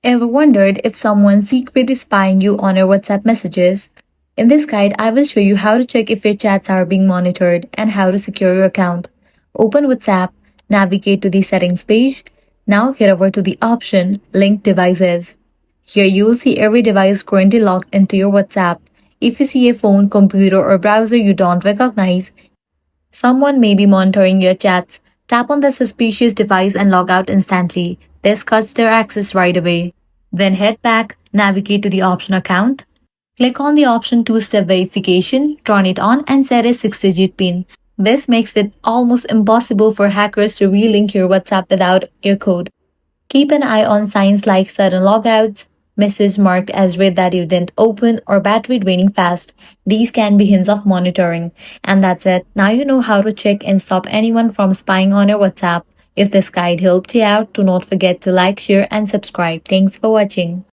Ever wondered if someone's secretly spying you on your WhatsApp messages? In this guide, I will show you how to check if your chats are being monitored and how to secure your account. Open WhatsApp, navigate to the settings page. Now head over to the option Link Devices. Here you will see every device currently logged into your WhatsApp. If you see a phone, computer, or browser you don't recognize, someone may be monitoring your chats. Tap on the suspicious device and log out instantly. This cuts their access right away. Then head back, navigate to the option account. Click on the option two-step verification, turn it on, and set a 6-digit PIN. This makes it almost impossible for hackers to relink your WhatsApp without your code. Keep an eye on signs like sudden logouts, message marked as read that you didn't open, or battery draining fast. These can be hints of monitoring. And that's it. Now you know how to check and stop anyone from spying on your WhatsApp. If this guide helped you out, do not forget to like, share, and subscribe. Thanks for watching.